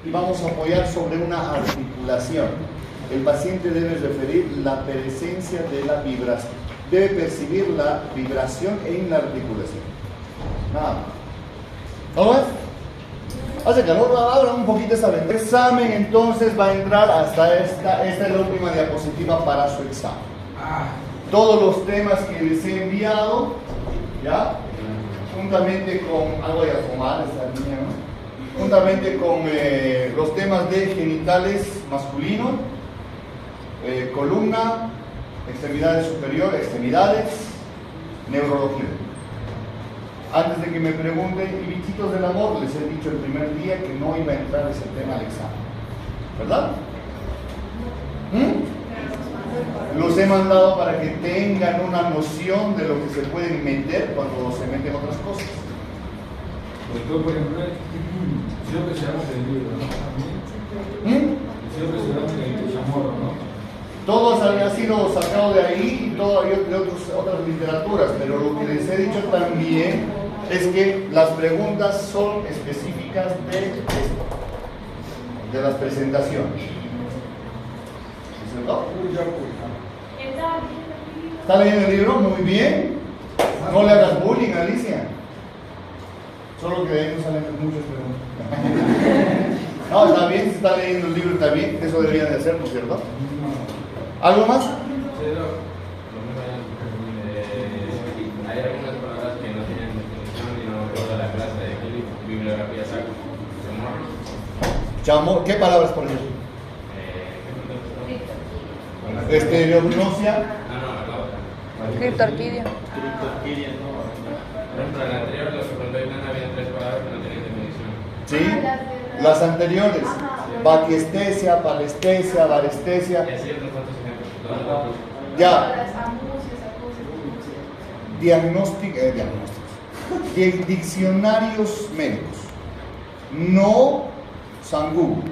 y vamos a apoyar sobre una articulación. El paciente debe referir la presencia de la vibración, debe percibir la vibración en la articulación. Nada más. ¿Cómo es? Hace calor, abra un poquito esa ventana. El examen entonces va a entrar hasta esta es la última diapositiva para su examen. Todos los temas que les he enviado, ¿ya? Juntamente con, algo de fumar esta niña, ¿no? Juntamente con los temas de genitales masculinos, columna, extremidades superiores, extremidades, neurología. Antes de que me pregunten, y bichitos del amor, les he dicho el primer día que no iba a entrar ese tema al examen, ¿verdad? Los he mandado para que tengan una noción de lo que se pueden meter cuando se meten otras cosas. Pues, por ejemplo, siempre se llama el libro, ¿no? Siempre se llama el chamorro, ¿no? Todo ha sido sacado de ahí y todo de otras literaturas, pero lo que les he dicho también es que las preguntas son específicas de las presentaciones. ¿Cierto? ¿Está leyendo el libro? Muy bien. No le hagas bullying, Alicia. Solo que de ahí no salen muchas preguntas. No, está bien, si está leyendo el libro está bien, eso debería de hacer, ¿no es cierto? ¿Algo más? Hay algunas palabras que no tienen definición y no toda la clase de bibliografía saco. Chamo, ¿qué palabras por ejemplo? Estereognosia. Criptorquidia. Por ejemplo, en la anterior, los que preguntó Irlanda, había 3 palabras que no tenían definición. ¿Sí? Las anteriores. Batiestesia, palestesia, varestesia. Y así otros cuantos ejemplos. Ya. Diccionarios médicos. No San Google.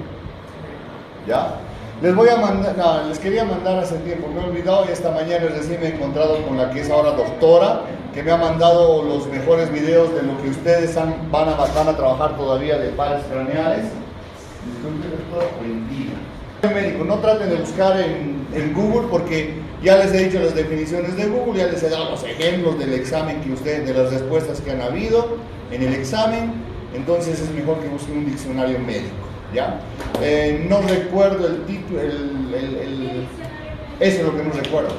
¿Ya? Les voy a mandar, no, les quería mandar hace tiempo, me he olvidado y esta mañana recién me he encontrado con la que es ahora doctora, que me ha mandado los mejores videos de lo que ustedes van a trabajar todavía de pares craneales. Disculpen, doctora, bendiga. Médico, no traten de buscar en Google porque ya les he dicho las definiciones de Google, ya les he dado los ejemplos del examen que ustedes, de las respuestas que han habido en el examen, entonces es mejor que busquen un diccionario médico. ¿Ya? No recuerdo el título, eso es lo que no recuerdo.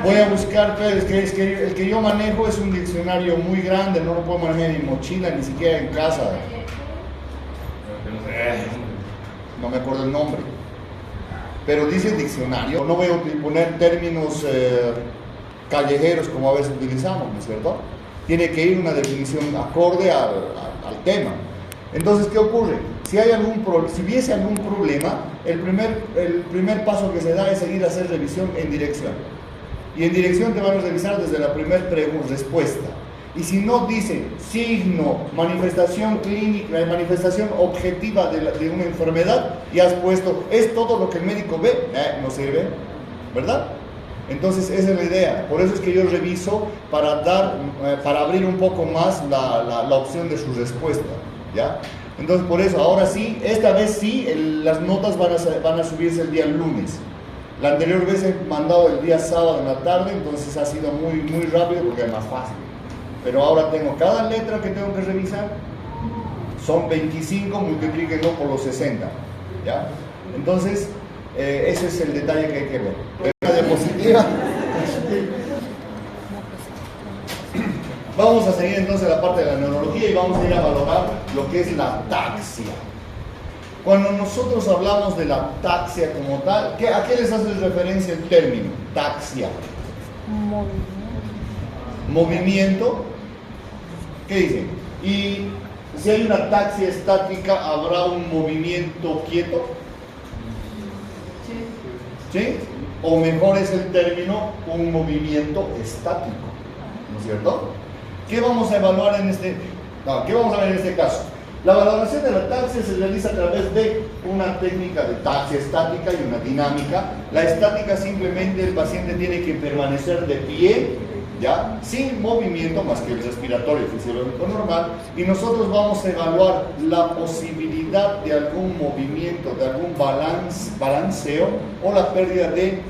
Voy a buscar, pero es que el que yo manejo es un diccionario muy grande, no lo puedo manejar en mi mochila, ni siquiera en casa. No me acuerdo el nombre. Pero dice diccionario, no voy a poner términos callejeros como a veces utilizamos, ¿no es cierto? Tiene que ir una definición acorde al tema. Entonces, ¿qué ocurre? Si hubiese algún problema, el primer paso que se da es seguir a hacer revisión en dirección. Y en dirección te van a revisar desde la primera respuesta. Y si no dice signo, manifestación clínica, manifestación objetiva de una enfermedad, y has puesto, es todo lo que el médico ve, no sirve, ¿verdad? Entonces esa es la idea. Por eso es que yo reviso para abrir un poco más la opción de su respuesta. ¿Ya? Entonces por eso, ahora sí, esta vez sí, las notas van a subirse el día lunes. La anterior vez he mandado el día sábado en la tarde, entonces ha sido muy, muy rápido porque es más fácil. Pero ahora tengo cada letra que tengo que revisar, son 25, multiplíquenlo por los 60. ¿Ya? Entonces, ese es el detalle que hay que ver. Una diapositiva. Vamos a seguir entonces la parte de la neurología y vamos a ir a valorar lo que es la ataxia. Cuando nosotros hablamos de la ataxia como tal, ¿a qué les hace referencia el término? Taxia. Movimiento. ¿Qué dicen? Y si hay una ataxia estática, ¿habrá un movimiento quieto? ¿Sí? O mejor es el término, un movimiento estático. ¿No es cierto? ¿Qué vamos a evaluar ¿qué vamos a ver en este caso? La valoración de la ataxia se realiza a través de una técnica de ataxia estática y una dinámica. La estática simplemente el paciente tiene que permanecer de pie ¿ya? Sin movimiento más que el respiratorio fisiológico normal, y nosotros vamos a evaluar la posibilidad de algún movimiento, de algún balanceo o la pérdida de,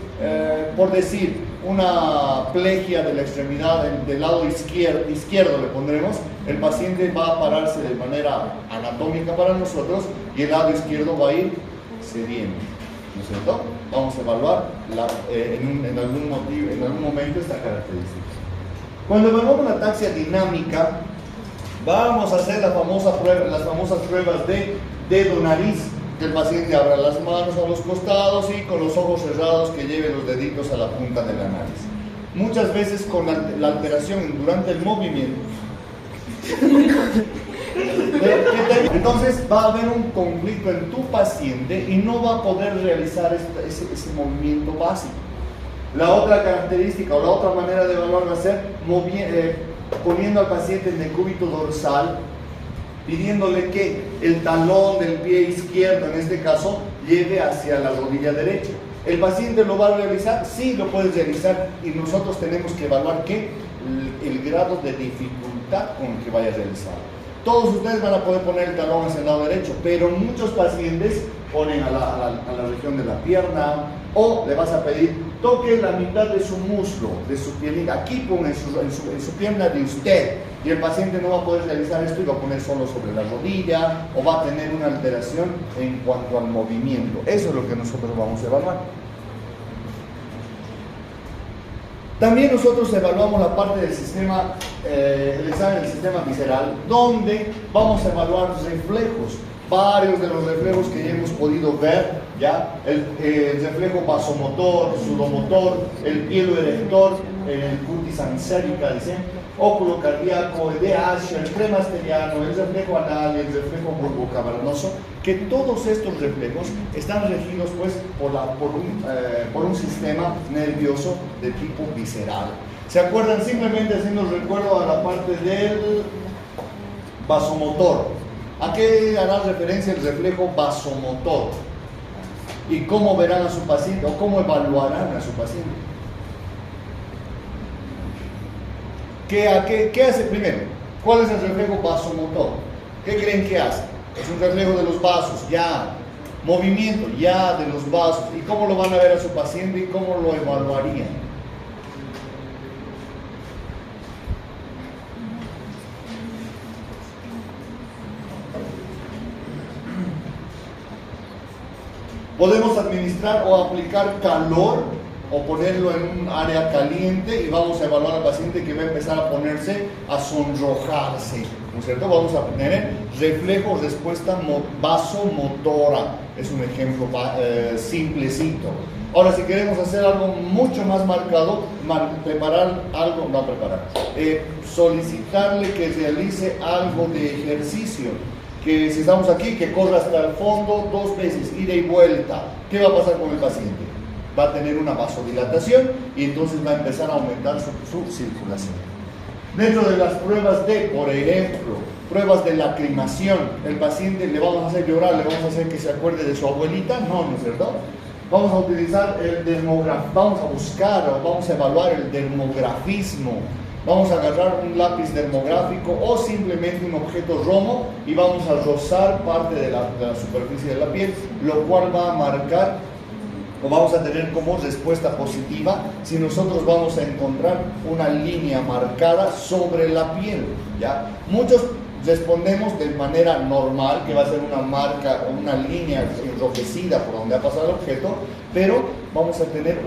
por decir, una plegia de la extremidad del lado izquierdo le pondremos. El paciente va a pararse de manera anatómica para nosotros y el lado izquierdo va a ir cediendo, ¿no es cierto? Vamos a evaluar en algún momento esta característica. Cuando evaluamos la ataxia dinámica, vamos a hacer las famosas pruebas de dedo-nariz, que el paciente abra las manos a los costados y con los ojos cerrados que lleve los deditos a la punta de la nariz. Muchas veces con la alteración durante el movimiento, entonces va a haber un conflicto en tu paciente y no va a poder realizar ese movimiento básico. La otra característica o la otra manera de evaluar va a ser poniendo al paciente en decúbito dorsal, pidiéndole que el talón del pie izquierdo, en este caso, lleve hacia la rodilla derecha. ¿El paciente lo va a realizar? Sí, lo puede realizar, y nosotros tenemos que evaluar el grado de dificultad con el que vaya a realizar. Todos ustedes van a poder poner el talón hacia el lado derecho, pero muchos pacientes ponen a la región de la pierna, o le vas a pedir toque la mitad de su muslo, de su piernita, aquí pone en su pierna de usted, y el paciente no va a poder realizar esto y va a poner solo sobre la rodilla, o va a tener una alteración en cuanto al movimiento. Eso es lo que nosotros vamos a evaluar. También nosotros evaluamos la parte del sistema, el examen del sistema visceral, donde vamos a evaluar reflejos. Varios de los reflejos que ya hemos podido ver, ¿ya? El reflejo vasomotor, sudomotor, el pielo-erector, el cutis ansérica, dicen, óculo cardíaco, el DH, el cremasteriano, el reflejo anal, el reflejo bulbocavernoso, que todos estos reflejos están regidos pues por un sistema nervioso de tipo visceral. ¿Se acuerdan? Simplemente haciendo recuerdo a la parte del vasomotor. ¿A qué hará referencia el reflejo vasomotor? ¿Y cómo verán a su paciente o cómo evaluarán a su paciente? ¿Qué hace primero? ¿Cuál es el reflejo vasomotor? ¿Qué creen que hace? Es un reflejo de los vasos, ya. Movimiento, ya, de los vasos. ¿Y cómo lo van a ver a su paciente y cómo lo evaluarían? Podemos administrar o aplicar calor o ponerlo en un área caliente y vamos a evaluar al paciente que va a empezar a ponerse, a sonrojarse, ¿no es cierto? Vamos a tener reflejo, respuesta vasomotora. Es un ejemplo simplecito. Ahora, si queremos hacer algo mucho más marcado, solicitarle que realice algo de ejercicio. Que si estamos aquí, que corra hasta el fondo 2 veces, ida y vuelta. ¿Qué va a pasar con el paciente? Va a tener una vasodilatación y entonces va a empezar a aumentar su circulación. Dentro de las pruebas por ejemplo, pruebas de lacrimación, el paciente le vamos a hacer llorar, le vamos a hacer que se acuerde de su abuelita, ¿no es cierto? Vamos a utilizar el dermografismo, vamos a buscar o vamos a evaluar el dermografismo. Vamos a agarrar un lápiz dermográfico o simplemente un objeto romo y vamos a rozar parte de la superficie de la piel, lo cual va a marcar o vamos a tener como respuesta positiva si nosotros vamos a encontrar una línea marcada sobre la piel, ¿ya? Muchos respondemos de manera normal, que va a ser una marca o una línea enrojecida por donde ha pasado el objeto, pero vamos a tener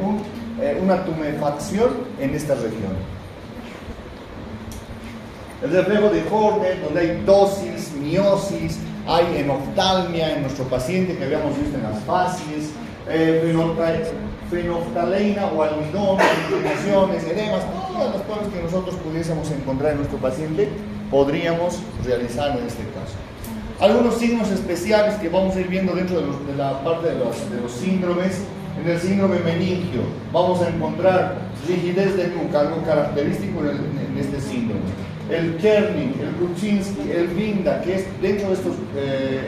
una tumefacción en esta región. El reflejo de Horner, donde hay dosis, miosis, hay enoftalmia en nuestro paciente que habíamos visto en las facies, fenolftaleína o almidón, inclinaciones, edemas, todas las cosas que nosotros pudiésemos encontrar en nuestro paciente, podríamos realizar en este caso. Algunos signos especiales que vamos a ir viendo dentro de la parte de los síndromes. En el síndrome meningio vamos a encontrar rigidez de nuca, algo característico en este síndrome. El Kerning, el Kruczynski, el Vinda, que es dentro de estos,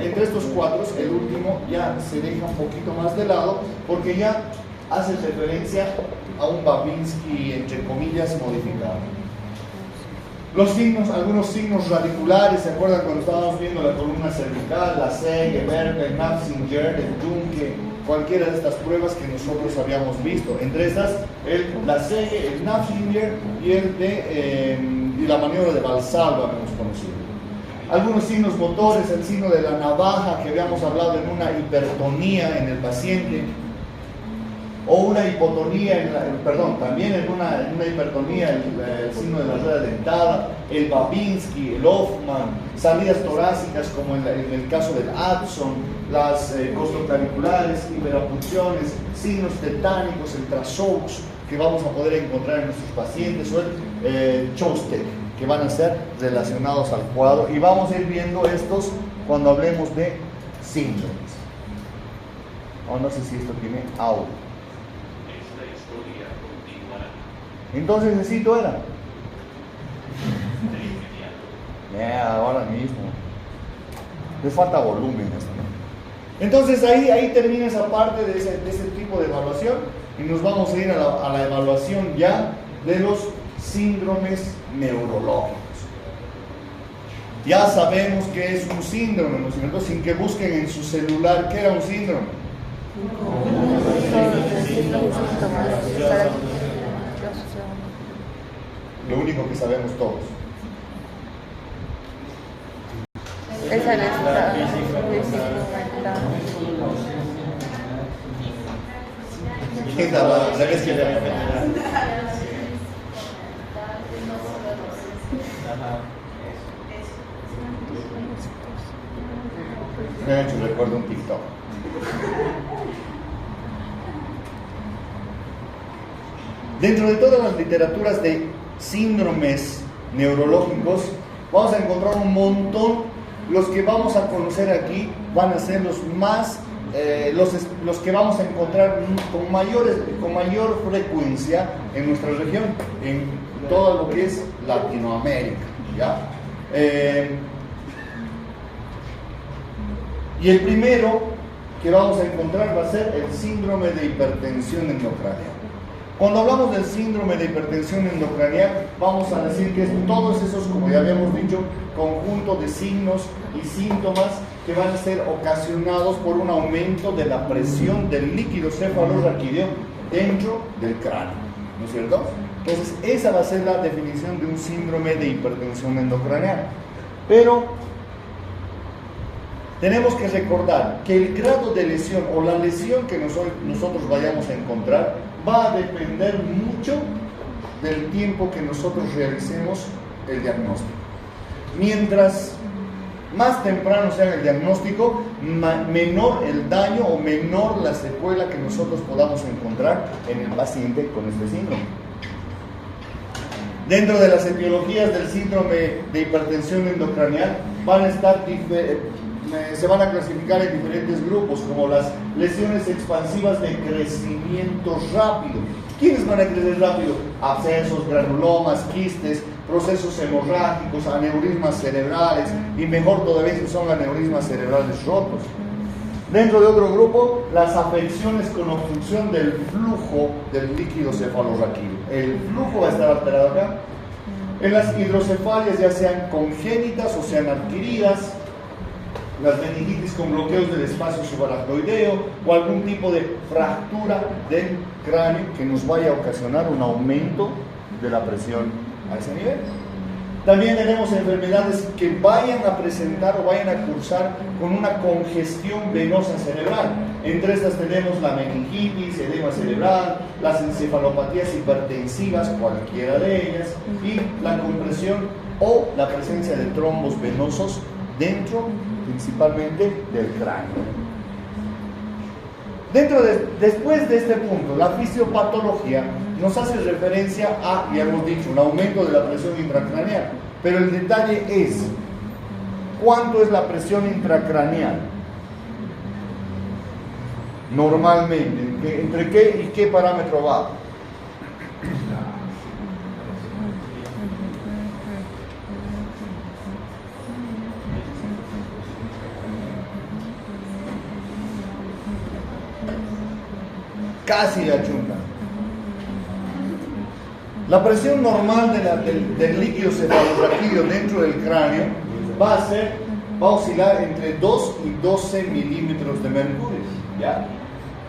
entre estos 4, el último ya se deja un poquito más de lado porque ya hace referencia a un Babinski, entre comillas, modificado. Los signos, algunos signos radiculares, ¿se acuerdan cuando estábamos viendo la columna cervical, la Sege, Berger, Knapfinger, el Dunke, cualquiera de estas pruebas que nosotros habíamos visto? Entre estas, la Sege, el Knapfinger y la maniobra de Valsalva que hemos conocido. Algunos signos motores, el signo de la navaja que habíamos hablado en una hipertonía en el paciente, o una hipotonía, también en una hipertonía, el signo de la rueda dentada, el Babinski, el Hoffman, salidas torácicas como en el caso del Addison, las costocariculares, hiperapunciones, signos tetánicos, el Trasaux, que vamos a poder encontrar en nuestros pacientes, o el Chostek, que van a ser relacionados al cuadro, y vamos a ir viendo estos cuando hablemos de síndromes. O no sé si esto tiene audio. Entonces necesito era. Ahora mismo. Le falta volumen esto, ¿no? Entonces ahí termina esa parte de ese tipo de evaluación y nos vamos a ir a la evaluación ya de los síndromes neurológicos. Ya sabemos que es un síndrome, ¿no es cierto? Sin que busquen en su celular qué era un síndrome. Lo único que sabemos todos. Esa es la ¿Quién la vez que le me ha hecho recuerdo un TikTok. Dentro de todas las literaturas de síndromes neurológicos vamos a encontrar un montón. Los que vamos a conocer aquí van a ser los más los que vamos a encontrar con mayor frecuencia en nuestra región, en todo lo que es Latinoamérica, ¿ya? Y el primero que vamos a encontrar va a ser el síndrome de hipertensión endocranial. Cuando hablamos del síndrome de hipertensión endocranial, vamos a decir que es todos esos, como ya habíamos dicho, conjunto de signos y síntomas que van a ser ocasionados por un aumento de la presión del líquido cefalorraquídeo dentro del cráneo, ¿no es cierto? Entonces, esa va a ser la definición de un síndrome de hipertensión endocranial. Pero tenemos que recordar que el grado de lesión o la lesión que nosotros vayamos a encontrar va a depender mucho del tiempo que nosotros realicemos el diagnóstico. Mientras más temprano sea el diagnóstico, menor el daño o menor la secuela que nosotros podamos encontrar en el paciente con este síndrome. Dentro de las etiologías del síndrome de hipertensión endocranial se van a clasificar en diferentes grupos, como las lesiones expansivas de crecimiento rápido. ¿Quiénes van a crecer rápido? Abscesos, granulomas, quistes, procesos hemorrágicos, aneurismas cerebrales, y mejor todavía si son aneurismas cerebrales rotos. Dentro de otro grupo, las afecciones con obstrucción del flujo del líquido cefalorraquídeo. El flujo va a estar alterado acá. En las hidrocefalias, ya sean congénitas o sean adquiridas, las meningitis con bloqueos del espacio subaracnoideo o algún tipo de fractura del cráneo que nos vaya a ocasionar un aumento de la presión a ese nivel. También tenemos enfermedades que vayan a presentar o vayan a cursar con una congestión venosa cerebral. Entre estas tenemos la meningitis, edema cerebral, las encefalopatías hipertensivas, cualquiera de ellas, y la compresión o la presencia de trombos venosos dentro principalmente del cráneo. Después de este punto, la fisiopatología nos hace referencia a, ya hemos dicho, un aumento de la presión intracraneal, pero el detalle es, ¿cuánto es la presión intracraneal? Normalmente, ¿entre qué y qué parámetro va? Casi la chunta. La presión normal del líquido cefalorraquídeo dentro del cráneo va a oscilar entre 2 y 12 milímetros de mercurio, ¿ya?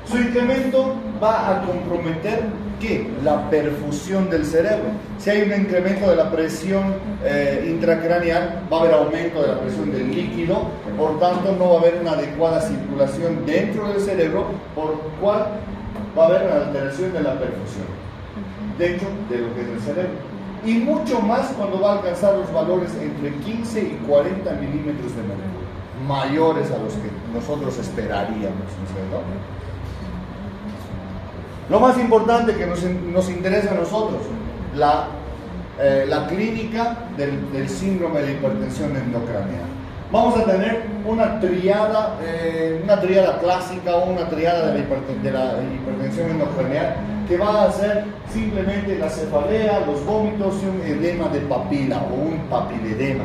Su incremento va a comprometer ¿qué? La perfusión del cerebro. Si hay un incremento de la presión intracraneal, va a haber aumento de la presión del líquido, por tanto no va a haber una adecuada circulación dentro del cerebro, por cual va a haber una alteración de la perfusión dentro de lo que es el cerebro. Y mucho más cuando va a alcanzar los valores entre 15 y 40 milímetros de mercurio, mayores a los que nosotros esperaríamos, ¿no es cierto? Lo más importante que nos interesa a nosotros, la clínica del síndrome de hipertensión endocraneal. Vamos a tener una triada clásica o una triada de la hipertensión endocraneal que va a ser simplemente la cefalea, los vómitos y un edema de papila o un papiledema.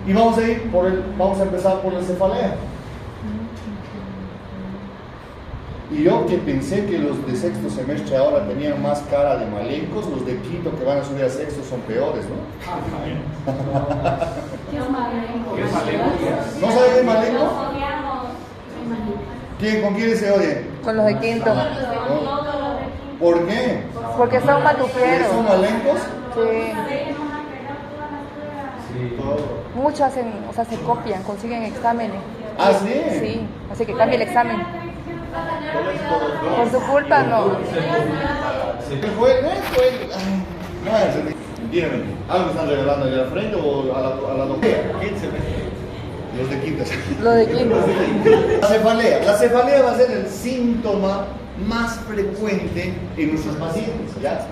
Y vamos a empezar por la cefalea. Y yo que pensé que los de sexto semestre ahora tenían más cara de malencos, los de quinto que van a subir a sexto son peores, ¿no? ¿Qué es malenco? ¿Qué es malenco? ¿No saben de malenco? Nos odiamos. ¿Con quiénes se odian? Con los de quinto. ¿Por qué? Porque son ¿Porque matuperos. son malencos? Sí. Sí. Muchos hacen, o sea, se copian, consiguen exámenes. ¿Ah, sí? Sí, así que cambia el examen. Por su culpa no. Dígame, ¿algo están regalando allá al frente o a la doctora? Los de quinta. Lo de quinto. La cefalea. La cefalea va a ser el síntoma más frecuente en nuestros pacientes, ¿ya?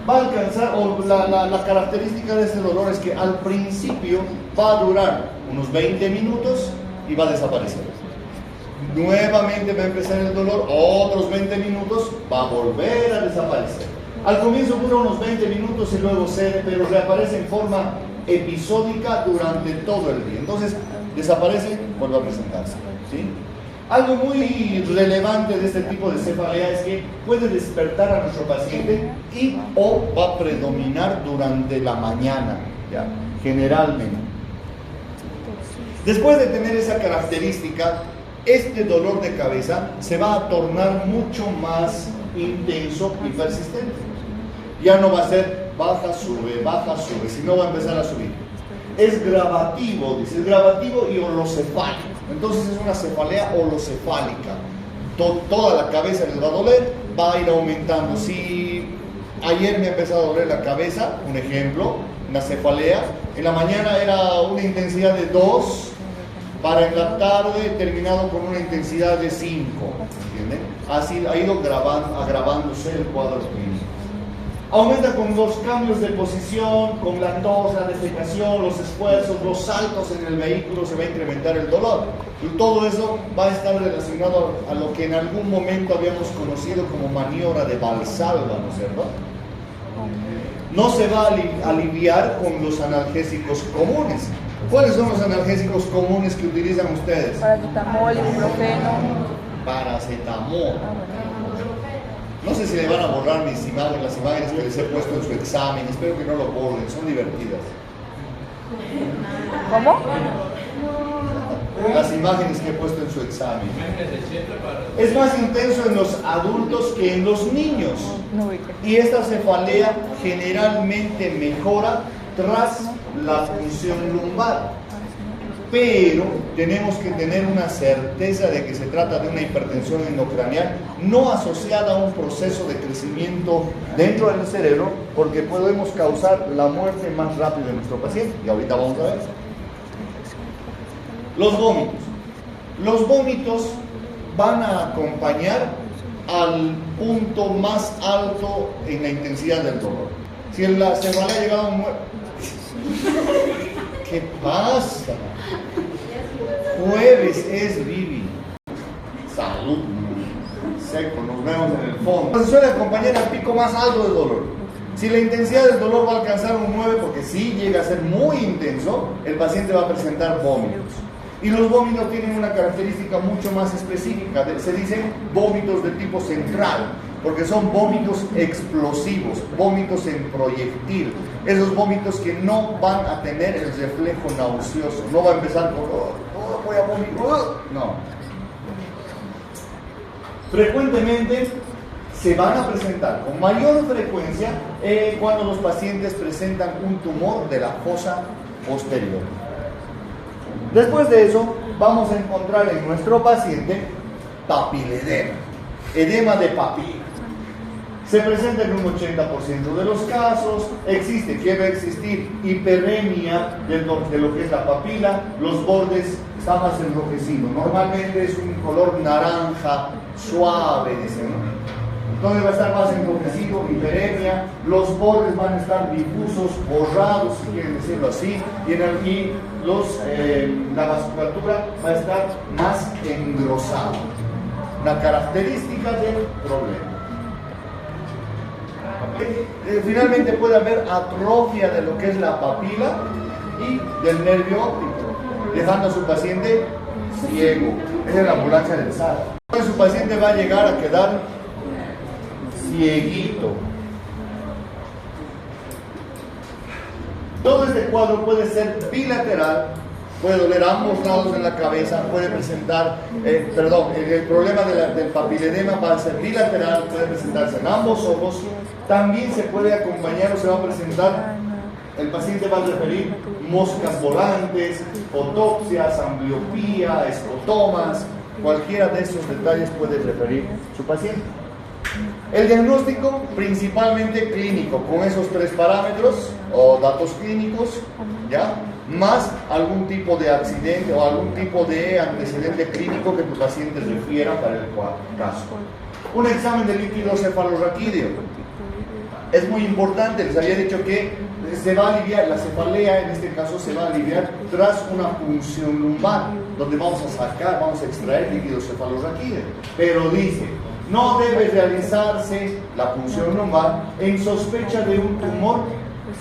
Va a alcanzar, o la característica de este dolor es que al principio va a durar unos 20 minutos y va a desaparecer. Nuevamente va a empezar el dolor, otros 20 minutos, va a volver a desaparecer. Al comienzo dura unos 20 minutos y luego cede, pero reaparece en forma episódica durante todo el día. Entonces, desaparece, vuelve a presentarse, ¿sí? Algo muy relevante de este tipo de cefalea es que puede despertar a nuestro paciente o va a predominar durante la mañana, ¿ya? Generalmente. Después de tener esa característica, este dolor de cabeza se va a tornar mucho más intenso y persistente. Ya no va a ser baja, sube, sino va a empezar a subir. Es gravativo, dice, es gravativo y holocefálico. Entonces es una cefalea holocefálica. Toda la cabeza les va a doler, va a ir aumentando. Si ayer me ha empezado a doler la cabeza, un ejemplo, una cefalea, en la mañana era una intensidad de 2, para en la tarde terminado con una intensidad de 5, ¿entienden? Así ha ido agravándose el cuadro clínico. Aumenta con los cambios de posición, con la tos, la defecación, los esfuerzos, los saltos en el vehículo, se va a incrementar el dolor. Y todo eso va a estar relacionado a lo que en algún momento habíamos conocido como maniobra de Valsalva, ¿no es cierto? No se va a aliviar con los analgésicos comunes. ¿Cuáles son los analgésicos comunes que utilizan ustedes? Paracetamol, ibuprofeno. Paracetamol. No sé si le van a borrar las imágenes que les he puesto en su examen. Espero que no lo borren, son divertidas. ¿Cómo? Las imágenes que he puesto en su examen. Es más intenso en los adultos que en los niños. Y esta cefalea generalmente mejora tras la punción lumbar. Pero tenemos que tener una certeza de que se trata de una hipertensión endocraneal no asociada a un proceso de crecimiento dentro del cerebro, porque podemos causar la muerte más rápido de nuestro paciente. Y ahorita vamos a ver. Los vómitos. Los vómitos van a acompañar al punto más alto en la intensidad del dolor. Si la cefalea ha llegado a un ¿qué pasa? Jueves es Vivi. Salud. Seco, nos vemos en el fondo. Se suele acompañar al pico más alto del dolor. Si la intensidad del dolor va a alcanzar un 9, porque si llega a ser muy intenso, el paciente va a presentar vómitos. Y los vómitos tienen una característica mucho más específica. Se dicen vómitos de tipo central, porque son vómitos explosivos, vómitos en proyectil. Esos vómitos que no van a tener el reflejo nauseoso. No va a empezar con, voy a vomitar. No. Frecuentemente se van a presentar con mayor frecuencia cuando los pacientes presentan un tumor de la fosa posterior. Después de eso, vamos a encontrar en nuestro paciente papiledema, edema de papila. Se presenta en un 80% de los casos. Que va a existir hiperemia de lo que es la papila. Los bordes están más enrojecidos. Normalmente es un color naranja suave, dicen, ¿no? Entonces va a estar más enrojecido, hiperemia. Los bordes van a estar difusos, borrados, si quieren decirlo así. Y la vasculatura va a estar más engrosada. Una característica del problema. Finalmente puede haber atrofia de lo que es la papila y del nervio óptico, dejando a su paciente ciego. Esa es la ambulancia del SAR. Entonces su paciente va a llegar a quedar cieguito. Todo este cuadro puede ser bilateral, puede doler a ambos lados en la cabeza, puede presentar, el problema del papiledema va a ser bilateral, puede presentarse en ambos ojos. También se puede acompañar o se va a presentar, el paciente va a referir moscas volantes, fotopsias, ambliopía, escotomas, cualquiera de esos detalles puede referir su paciente. El diagnóstico principalmente clínico, con esos 3 parámetros o datos clínicos, ¿ya? Más algún tipo de accidente o algún tipo de antecedente clínico que tu paciente refiera para el caso. Un examen de líquido cefalorraquídeo. Es muy importante, les había dicho que se va a aliviar, la cefalea en este caso se va a aliviar tras una punción lumbar, donde vamos a extraer líquido cefalorraquídeo. Pero dice, no debe realizarse la punción lumbar en sospecha de un tumor,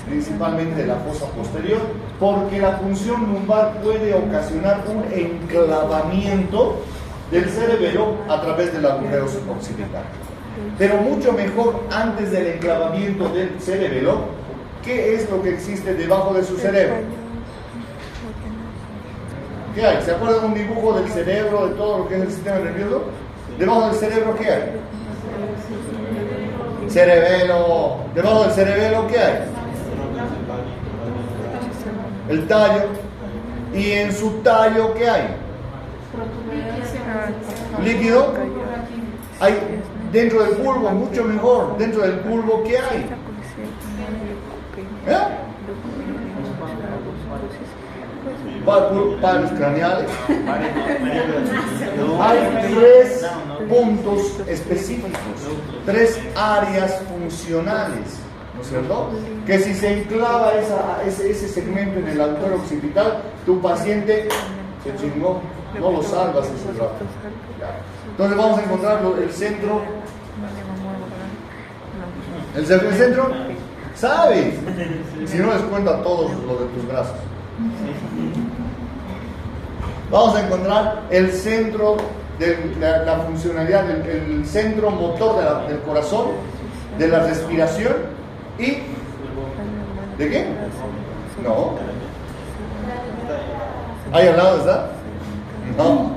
principalmente de la fosa posterior, porque la punción lumbar puede ocasionar un enclavamiento del cerebelo a través del agujero occipital. Pero mucho mejor antes del enclavamiento del cerebelo, ¿qué es lo que existe debajo de su cerebro? ¿Qué hay? ¿Se acuerdan de un dibujo del cerebro, de todo lo que es el sistema nervioso? Debajo del cerebro, ¿qué hay? Cerebelo. Debajo del cerebelo, ¿qué hay? El tallo. Y en su tallo, ¿qué hay? Líquido. Hay dentro del bulbo, mucho mejor. Dentro del bulbo, ¿qué hay? Pares craneales. Hay 3 puntos específicos, 3 áreas funcionales, ¿no es cierto? Que si se enclava ese segmento en el agujero occipital, tu paciente se chingó, no lo salvas ese rato. Entonces vamos a encontrar el centro. El centro, ¿sabes? Si no les cuento a todos lo de tus brazos. Vamos a encontrar el centro de la funcionalidad, el centro motor del corazón, de la respiración y ¿de qué? No. ¿Ahí al lado está? No.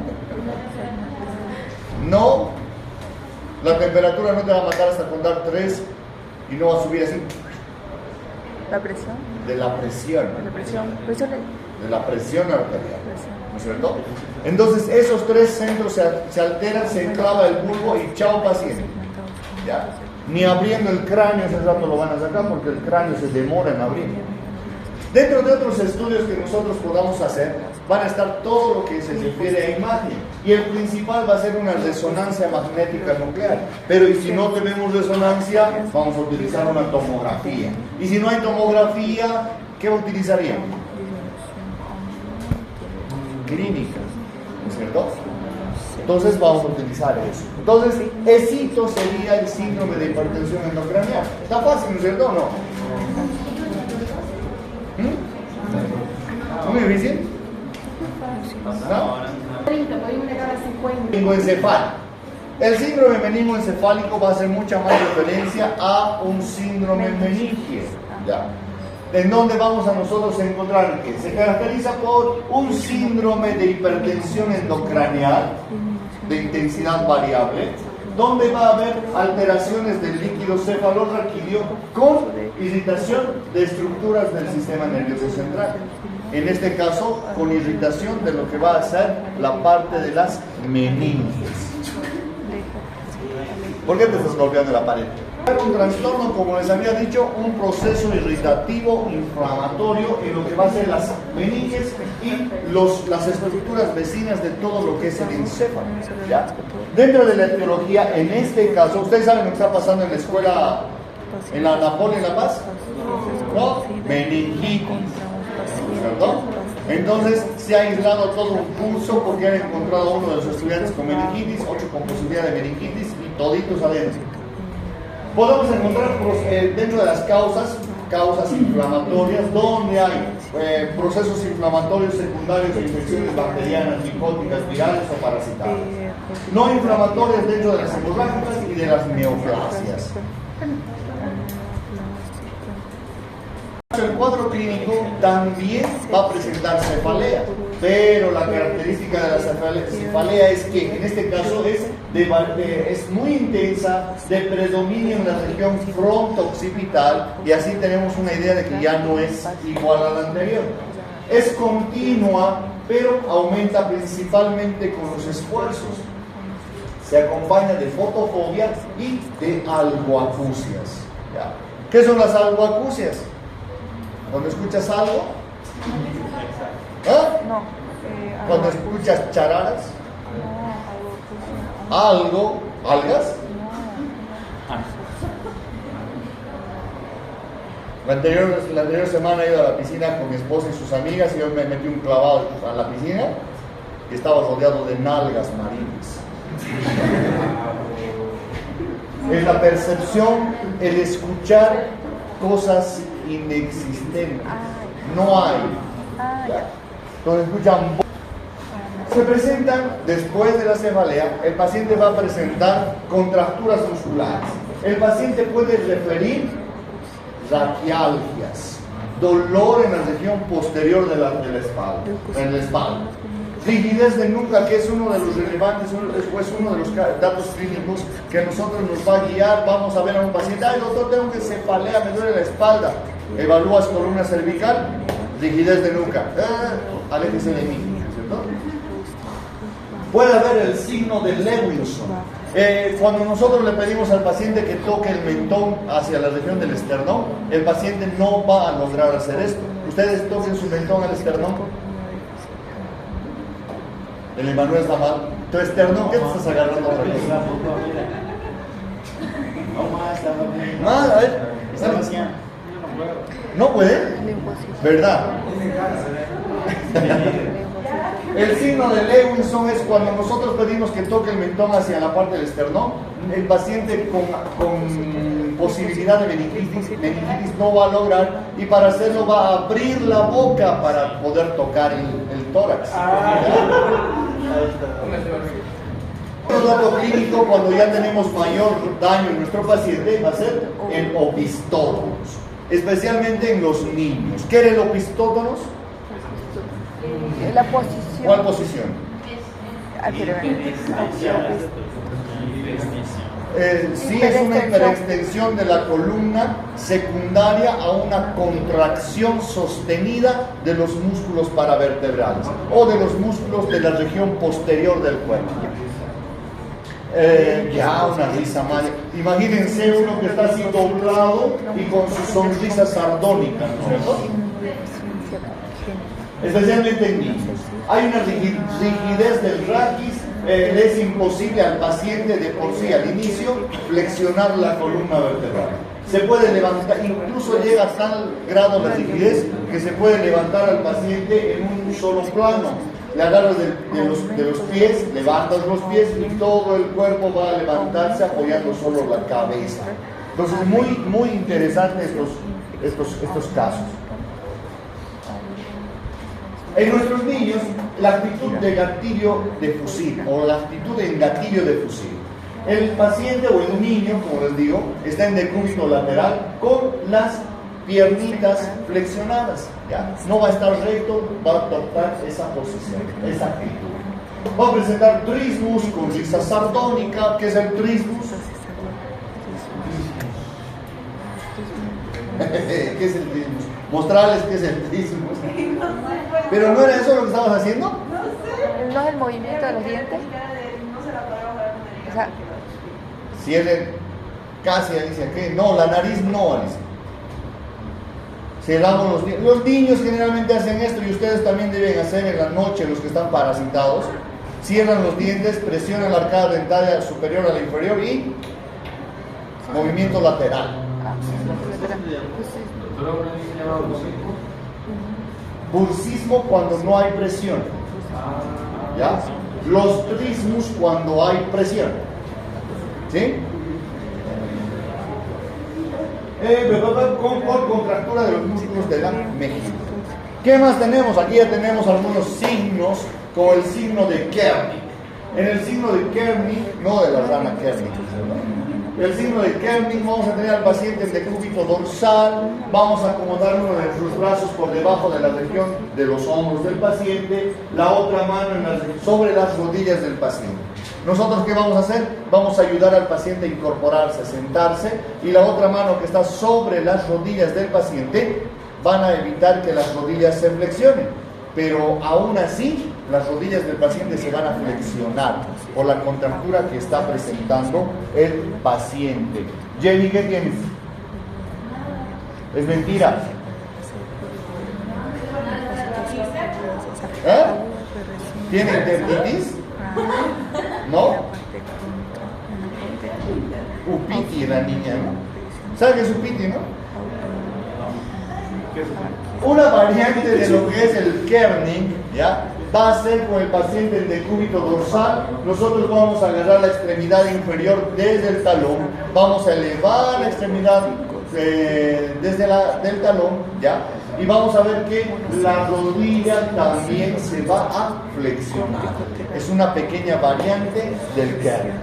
No. La temperatura no te va a matar hasta contar 3 y no va a subir así. ¿La presión? De la presión. ¿De la presión? De la presión arterial. ¿No es cierto? Entonces esos 3 centros se alteran, se enclava el bulbo y chao paciente. ¿Ya? Ni abriendo el cráneo ese rato lo van a sacar porque el cráneo se demora en abrir. Dentro de otros estudios que nosotros podamos hacer, van a estar todo lo que se refiere a imagen. Y el principal va a ser una resonancia magnética nuclear. Pero y si no tenemos resonancia, vamos a utilizar una tomografía. Y si no hay tomografía, ¿qué utilizaríamos? Clínica, ¿no es cierto? Entonces vamos a utilizar eso. Entonces, ESITO sería el síndrome de hipertensión endocranial. Está fácil, ¿no es cierto o no? ¿Muy difícil? ¿No? 30, podemos llegar a 50. Meningoencefálico. El síndrome meningoencefálico va a hacer mucha más referencia a un síndrome meningio. ¿Ya? En donde vamos a nosotros a encontrar que se caracteriza por un síndrome de hipertensión endocraneal de intensidad variable, donde va a haber alteraciones del líquido cefalorraquídeo con irritación de estructuras del sistema nervioso central. En este caso, con irritación de lo que va a ser la parte de las meninges. ¿Por qué te estás golpeando la pared? Un trastorno, como les había dicho, un proceso irritativo, inflamatorio en lo que va a ser las meninges y las estructuras vecinas de todo lo que es el encéfalo. ¿Ya? Dentro de la etiología, en este caso, ¿ustedes saben lo que está pasando en la escuela, en la Napoleón en La Paz? ¿No? Meningitis. ¿Cierto? Entonces se ha aislado todo un curso porque han encontrado a uno de los estudiantes con meningitis, 8 con posibilidad de meningitis y toditos adentro. Podemos encontrar dentro de las causas inflamatorias, donde hay procesos inflamatorios secundarios de infecciones bacterianas, micóticas, virales o parasitarias. No inflamatorias dentro de las hemorrágicas y de las neoplasias. El cuadro clínico también va a presentar cefalea, pero la característica de la cefalea es que en este caso es muy intensa, de predominio en la región fronto-occipital, y así tenemos una idea de que ya no es igual a la anterior. Es continua, pero aumenta principalmente con los esfuerzos. Se acompaña de fotofobia y de algoacusias. ¿Ya? ¿Qué son las algoacusias? Cuando escuchas algo, ¿ah? No. Cuando escuchas chararas, algo, algas. La anterior semana he ido a la piscina con mi esposa y sus amigas y yo me metí un clavado a la piscina y estaba rodeado de nalgas marinas. Es la percepción, el escuchar cosas inexistentes, no hay. Cuando escuchan, se presentan después de la cefalea, el paciente va a presentar contracturas musculares. El paciente puede referir raquialgias, dolor en la región posterior de la espalda, en la espalda. Rigidez de nuca, que es uno de los relevantes, es uno de los datos clínicos que a nosotros nos va a guiar. Vamos a ver a un paciente, ay doctor, tengo que cefalea, me duele la espalda. Evalúas columna cervical, rigidez de nuca, aléjese de mí, ¿cierto? Puede haber el signo de Lewinson. Cuando nosotros le pedimos al paciente que toque el mentón hacia la región del esternón, el paciente no va a lograr hacer esto. Ustedes toquen su mentón al esternón. El Emanuel está mal. Tu esternón, ¿qué te estás agarrando otra vez? A ver. ¿No puede? ¿Verdad? El signo de Lewinson es cuando nosotros pedimos que toque el mentón hacia la parte del esternón. El paciente con posibilidad de meningitis no va a lograr, y para hacerlo va a abrir la boca para poder tocar el tórax. Otro dato clínico, cuando ya tenemos mayor daño en nuestro paciente, va a ser el opistótonos, especialmente en los niños. ¿Qué era el opistótonos? La posición. ¿Cuál posición? Sí, es una hiperextensión de la columna secundaria a una contracción sostenida de los músculos paravertebrales o de los músculos de la región posterior del cuerpo. Ya una risa mal. Imagínense uno que está así doblado y con su sonrisa sardónica, ¿no es cierto? Especialmente en niños. Hay una rigidez del raquis. Le es imposible al paciente de por sí al inicio flexionar la columna vertebral. Se puede levantar, incluso llega a tal grado la rigidez que se puede levantar al paciente en un solo plano. Le agarras de los pies, levantas los pies y todo el cuerpo va a levantarse apoyando solo la cabeza. Entonces, muy interesantes estos casos. En nuestros niños, la actitud de gatillo de fusil o la actitud en gatillo de fusil. El paciente o el niño, como les digo, está en decúbito lateral con las piernitas flexionadas. ¿Ya? No va a estar recto, va a adoptar esa posición, esa actitud. Va a presentar trismus con risa sardónica. ¿Qué es el trismus? ¿Qué es el trismus? Mostrarles qué es el trismus. ¿Pero no era eso lo que estabas haciendo? ¿No es el movimiento de los dientes? O sea, Cierren casi, Alicia. ¿Qué? No, la nariz no, Alicia. Cerramos los dientes. Los niños generalmente hacen esto y ustedes también deben hacer en la noche, los que están parasitados. Cierran los dientes, presionan la arcada dentaria superior a la inferior y movimiento lateral. Bursismo cuando no hay presión. ¿Ya? Los trismus cuando hay presión. ¿Sí? Por contractura de los músculos de la mejilla. ¿Qué más tenemos? Aquí ya tenemos algunos signos, como el signo de Kernig. En el signo de Kernig, no de la rana Kernig, el signo de Kernig, vamos a tener al paciente en decúbito dorsal, vamos a acomodar uno de sus brazos por debajo de la región de los hombros del paciente, la otra mano sobre las rodillas del paciente. ¿Nosotros qué vamos a hacer? Vamos a ayudar al paciente a incorporarse, a sentarse, y la otra mano que está sobre las rodillas del paciente van a evitar que las rodillas se flexionen. Pero aún así, las rodillas del paciente se van a flexionar por la contractura que está presentando el paciente. Jenny, ¿qué tienes? Es mentira. ¿Eh? ¿Tiene interditis? ¿No? Upiti la niña, ¿no? ¿Sabe qué es upiti, no? Una variante de lo que es el Kernig, ¿ya? Va a ser con el paciente en decúbito dorsal. Nosotros vamos a agarrar la extremidad inferior desde el talón, vamos a elevar la extremidad del talón, ¿ya? Y vamos a ver que la rodilla también se va a flexionar. Es una pequeña variante del Kernig.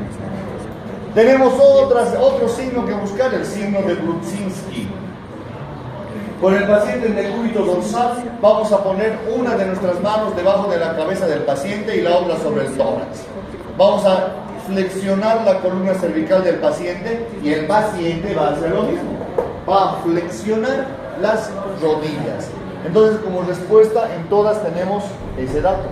Tenemos otro signo que buscar, el signo de Brudzinski. Con el paciente en decúbito dorsal vamos a poner una de nuestras manos debajo de la cabeza del paciente y la otra sobre el tórax. Vamos a flexionar la columna cervical del paciente y el paciente va a hacer lo mismo. Va a flexionar las rodillas. Entonces, como respuesta, en todas tenemos ese dato.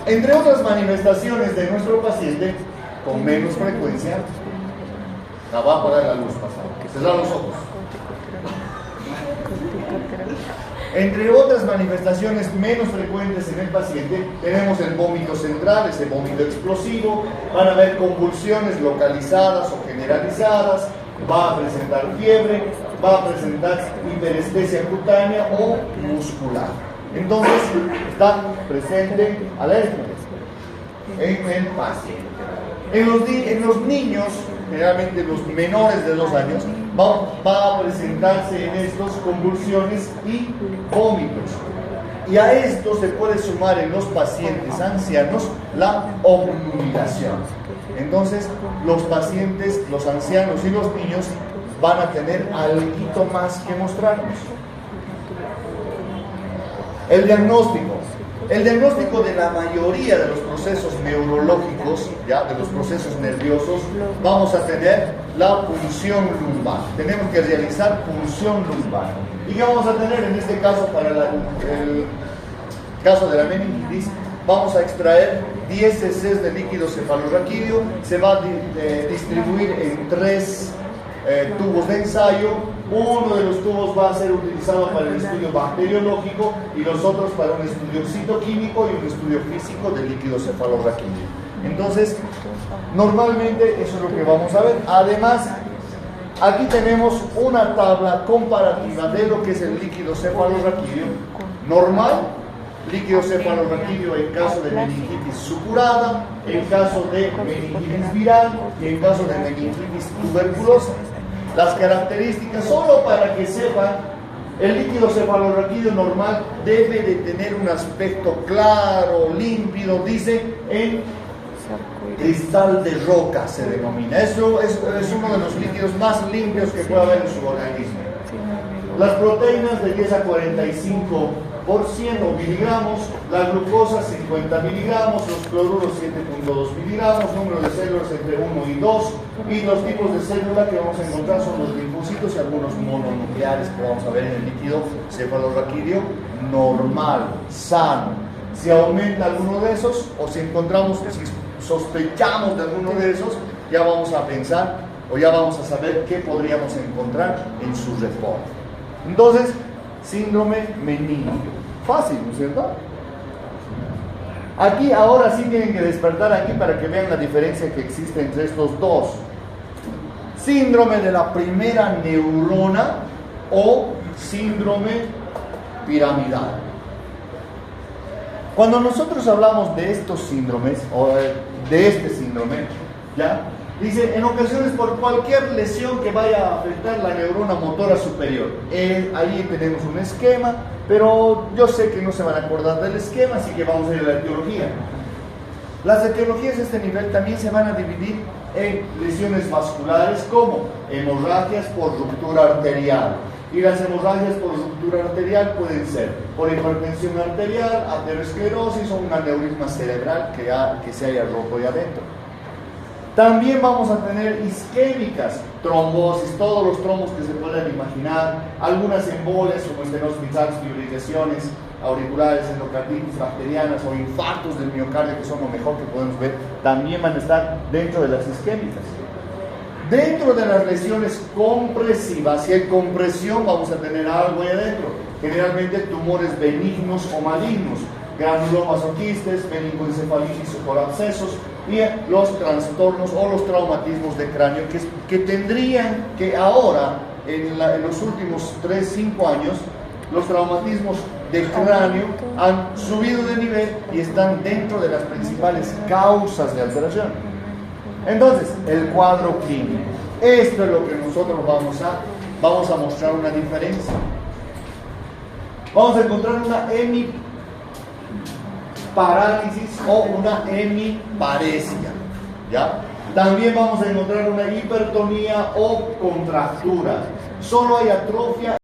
Entre otras manifestaciones de nuestro paciente, con menos frecuencia, la va a poner la luz pasada. Cerrar los ojos. Entre otras manifestaciones menos frecuentes en el paciente, tenemos el vómito central, ese vómito explosivo, van a haber convulsiones localizadas o generalizadas, va a presentar fiebre, va a presentar hiperestesia cutánea o muscular. Entonces, está presente alergia en el paciente. En los niños, generalmente los menores de 2 años, va a presentarse en estos convulsiones y vómitos. Y a esto se puede sumar en los pacientes ancianos la obnubilación. Entonces, los pacientes, los ancianos y los niños van a tener algo más que mostrarnos. El diagnóstico. El diagnóstico de la mayoría de los procesos neurológicos, ya de los procesos nerviosos, vamos a tener la punción lumbar. Tenemos que realizar punción lumbar. ¿Y qué vamos a tener en este caso para el caso de la meningitis? Vamos a extraer 10 cc de líquido cefalorraquídeo, se va a distribuir en 3 tubos de ensayo. Uno de los tubos va a ser utilizado para el estudio bacteriológico y los otros para un estudio citoquímico y un estudio físico del líquido cefalorraquídeo. Entonces, normalmente eso es lo que vamos a ver. Además, aquí tenemos una tabla comparativa de lo que es el líquido cefalorraquídeo normal, líquido cefalorraquídeo en caso de meningitis supurada, en caso de meningitis viral y en caso de meningitis tuberculosa. Las características, solo para que sepan El líquido cefalorraquídeo normal debe de tener un aspecto claro, límpido, dice, en cristal de roca se denomina. Eso es uno de los líquidos más limpios que puede haber en su organismo. Las proteínas de 10 a 45 por 100 o miligramos, la glucosa 50 miligramos, los cloruros 7.2 miligramos, número de células entre 1 y 2, y los tipos de célula que vamos a encontrar son los linfocitos y algunos mononucleares que vamos a ver en el líquido cefalorraquídeo normal, sano. Si aumenta alguno de esos, o si encontramos, si sospechamos de alguno de esos, ya vamos a pensar o ya vamos a saber qué podríamos encontrar en su reporte. Entonces, síndrome meningio. Fácil, ¿no es cierto? Aquí ahora sí tienen que despertar aquí para que vean la diferencia que existe entre estos dos. Síndrome de la primera neurona o síndrome piramidal. Cuando nosotros hablamos de estos síndromes, o de este síndrome, ¿ya? Dice, en ocasiones por cualquier lesión que vaya a afectar la neurona motora superior. Ahí tenemos un esquema, pero yo sé que no se van a acordar del esquema, así que vamos a ir a la etiología. Las etiologías de este nivel también se van a dividir en lesiones vasculares como hemorragias por ruptura arterial. Y las hemorragias por ruptura arterial pueden ser por hipertensión arterial, aterosclerosis o un aneurisma cerebral que se haya roto ahí adentro. También vamos a tener isquémicas, trombosis, todos los trombos que se puedan imaginar, algunas embolias como estenosis mitral, fibrilaciones auriculares, endocarditis bacterianas o infartos del miocardio, que son lo mejor que podemos ver, también van a estar dentro de las isquémicas. Dentro de las lesiones compresivas, si hay compresión, vamos a tener algo ahí adentro, generalmente tumores benignos o malignos, granulomas o quistes, meningoencefalitis o colapsesos, y los trastornos o los traumatismos de cráneo que tendrían que ahora, en los últimos 3-5 años, los traumatismos de cráneo han subido de nivel y están dentro de las principales causas de alteración. Entonces, el cuadro clínico. Esto es lo que nosotros vamos a mostrar una diferencia. Vamos a encontrar una hemiparálisis o una hemiparesia, ¿ya? También vamos a encontrar una hipertonía o contractura. Solo hay atrofia